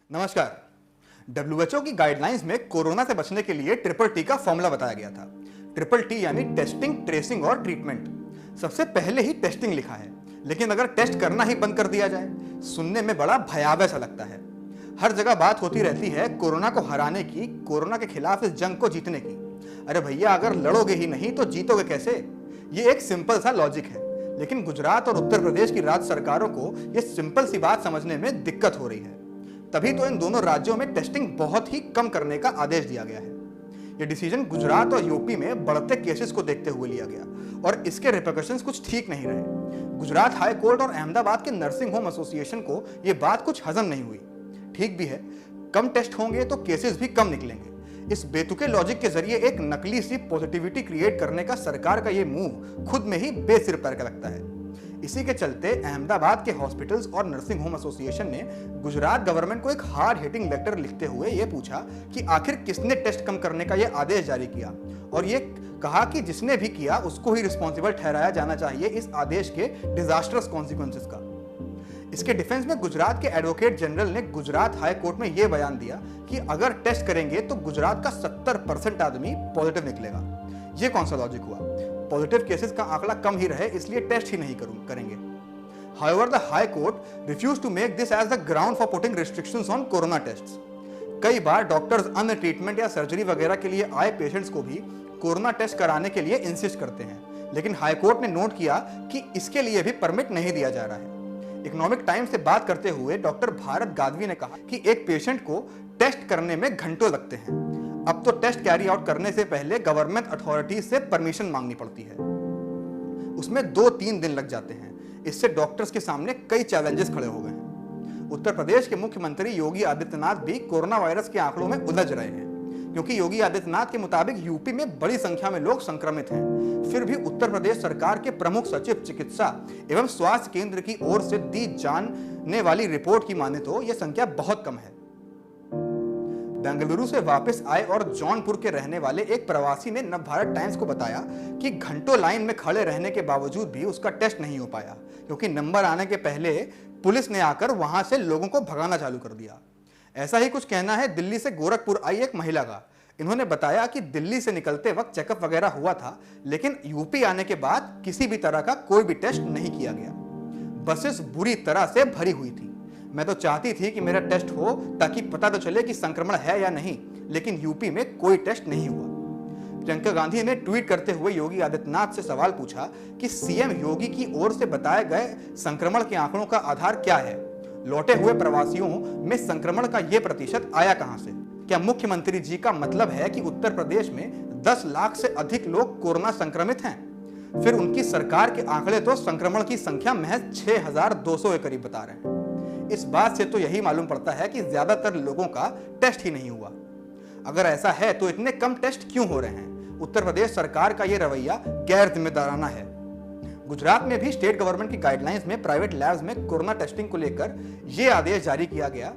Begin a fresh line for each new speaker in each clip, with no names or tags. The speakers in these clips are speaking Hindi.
नमस्कार। डब्ल्यूएचओ की गाइडलाइंस में कोरोना से बचने के लिए ट्रिपल टी का फॉर्मूला बताया गया था। ट्रिपल टी यानी टेस्टिंग, ट्रेसिंग और ट्रीटमेंट। सबसे पहले ही टेस्टिंग लिखा है, लेकिन अगर टेस्ट करना ही बंद कर दिया जाए, सुनने में बड़ा भयावह सा लगता है। हर जगह बात होती रहती है कोरोना को हराने की, कोरोना के खिलाफ इस जंग को जीतने की। अरे भैया, अगर लड़ोगे ही नहीं तो जीतोगे कैसे? ये एक सिंपल सा लॉजिक है, लेकिन गुजरात और उत्तर प्रदेश की राज्य सरकारों को यह सिंपल सी बात समझने में दिक्कत हो रही है। तभी तो इन दोनों राज्यों में टेस्टिंग बहुत ही कम करने का आदेश दिया गया है। यह डिसीजन गुजरात और यूपी में बढ़ते केसेस को देखते हुए लिया गया और इसके रिपरकशंस कुछ ठीक नहीं रहे। गुजरात हाई कोर्ट और अहमदाबाद के नर्सिंग होम एसोसिएशन को यह बात कुछ हजम नहीं हुई। ठीक भी है, कम टेस्ट होंगे तो केसेस भी कम निकलेंगे। इस बेतुके लॉजिक के जरिए एक नकली सी पॉजिटिविटी क्रिएट करने का सरकार का यह मूव खुद में ही बेसिर पैर का लगता है। इसी के चलते अहमदाबाद के हॉस्पिटल्स और नर्सिंग होम एसोसिएशन ने गुजरात गवर्नमेंट को एक हार्ड हिटिंग लेटर लिखते हुए यह पूछा कि आखिर किसने टेस्ट कम करने का यह आदेश जारी किया, और यह कहा कि जिसने भी किया उसको ही रिस्पॉन्सिबल ठहराया जाना चाहिए इस आदेश के डिजास्टर्स कॉन्सिक्वेंसेस का। इसके डिफेंस में गुजरात के एडवोकेट जनरल ने गुजरात हाई कोर्ट में यह बयान दिया कि अगर टेस्ट करेंगे तो गुजरात का 70% आदमी पॉजिटिव निकलेगा। यह कौन सा लॉजिक हुआ? पॉजिटिव केसेस का आंकड़ा कम ही रहे इसलिए टेस्ट ही नहीं करेंगे। However, the High Court refused to make this as the ground for putting restrictions on corona tests. कई बार डॉक्टर्स अन्य ट्रीटमेंट या सर्जरी वगैरह के लिए आए पेशेंट्स को भी कोरोना टेस्ट कराने के लिए इंसिस्ट करते हैं, लेकिन हाई कोर्ट ने नोट किया कि इसके लिए भी परमिट नहीं दिया जा रहा है। इकोनॉमिक टाइम्स से बात करते हुए डॉक्टर भारत गादवी ने कहा कि एक पेशेंट को टेस्ट करने में घंटों लगते हैं। अब तो टेस्ट कैरी आउट करने से पहले गवर्नमेंट अथॉरिटीज से परमिशन मांगनी पड़ती है, उसमें 2-3 दिन लग जाते हैं। इससे डॉक्टर्स के सामने कई चैलेंजेस खड़े हो गए हैं। उत्तर प्रदेश के मुख्यमंत्री योगी आदित्यनाथ भी कोरोना वायरस के आंकड़ों में उलझ रहे हैं, क्योंकि योगी आदित्यनाथ के मुताबिक यूपी में बड़ी संख्या में लोग संक्रमित हैं। फिर भी उत्तर प्रदेश सरकार के प्रमुख सचिव चिकित्सा एवं स्वास्थ्य केंद्र की ओर से दी जाने वाली रिपोर्ट की माने तो यह संख्या बहुत कम है। बेंगलुरु से वापस आए और जौनपुर के रहने वाले एक प्रवासी ने नवभारत टाइम्स को बताया कि घंटों लाइन में खड़े रहने के बावजूद भी उसका टेस्ट नहीं हो पाया, क्योंकि नंबर आने के पहले पुलिस ने आकर वहां से लोगों को भगाना चालू कर दिया। ऐसा ही कुछ कहना है दिल्ली से गोरखपुर आई एक महिला का। इन्होंने बताया कि दिल्ली से निकलते वक्त चेकअप वगैरह हुआ था, लेकिन यूपी आने के बाद किसी भी तरह का कोई भी टेस्ट नहीं किया गया। बसेस बुरी तरह से भरी हुई थी। मैं तो चाहती थी कि मेरा टेस्ट हो ताकि पता तो चले कि संक्रमण है या नहीं, लेकिन यूपी में कोई टेस्ट नहीं हुआ। प्रियंका गांधी ने ट्वीट करते हुए योगी आदित्यनाथ से सवाल पूछा कि सीएम योगी की ओर से बताए गए संक्रमण के आंकड़ों का आधार क्या है? लौटे हुए प्रवासियों में संक्रमण का यह प्रतिशत आया कहां से? क्या मुख्यमंत्री जी का मतलब है कि उत्तर प्रदेश में 10 लाख से अधिक लोग कोरोना संक्रमित हैं? फिर उनकी सरकार के आंकड़े तो संक्रमण की संख्या महज 6200 के करीब बता रहे हैं। इस बात से तो यही मालूम पड़ता है कि ज्यादातर लोगों का टेस्ट ही नहीं हुआ। अगर ऐसा है तो इतने कम टेस्ट क्यों हो रहे हैं? उत्तर प्रदेश सरकार का यह रवैया गैर जिम्मेदाराना है। गुजरात में भी स्टेट गवर्नमेंट की गाइडलाइंस में प्राइवेट लैब्स में कोरोना टेस्टिंग को लेकर यह आदेश जारी किया गया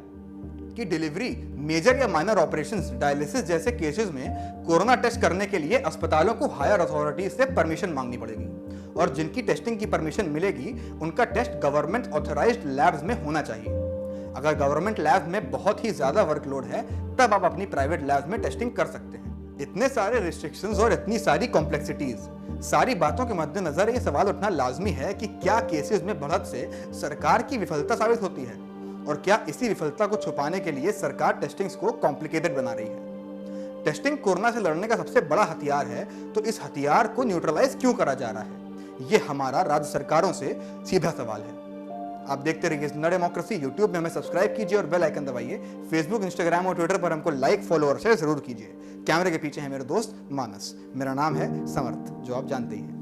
कि डिलीवरी, मेजर या माइनर ऑपरेशंस, डायलिसिस जैसे केसेस में कोरोना टेस्ट करने के लिए अस्पतालों को हायर अथॉरिटीज से परमिशन मांगनी पड़ेगी, और जिनकी टेस्टिंग की परमिशन मिलेगी उनका टेस्ट गवर्नमेंट ऑथराइज्ड लैब्स में होना चाहिए। अगर गवर्नमेंट लैब्स में बहुत ही ज्यादा वर्कलोड है तब आप अपनी प्राइवेट लैब्स में टेस्टिंग कर सकते हैं। इतने सारे रिस्ट्रिक्शंस और इतनी सारी कॉम्प्लेक्सिटीज, सारी बातों के मद्देनजर ये सवाल उठना लाजमी है कि क्या केसेस में बढ़त से सरकार की विफलता साबित होती है, और क्या इसी विफलता को छुपाने के लिए सरकार टेस्टिंग्स को कॉम्प्लिकेटेड बना रही है? टेस्टिंग कोरोना से लड़ने का सबसे बड़ा हथियार है, तो इस हथियार को न्यूट्रलाइज क्यों करा जा रहा है? ये हमारा राज्य सरकारों से सीधा सवाल है। आप देखते रहिए नए डेमोक्रेसी। यूट्यूब में हमें सब्सक्राइब कीजिए और बेल आइकन दबाइए। फेसबुक, इंस्टाग्राम और ट्विटर पर हमको लाइक, फॉलो और शेयर जरूर कीजिए। कैमरे के पीछे है मेरे दोस्त मानस, मेरा नाम है समर्थ, जो आप जानते ही हैं।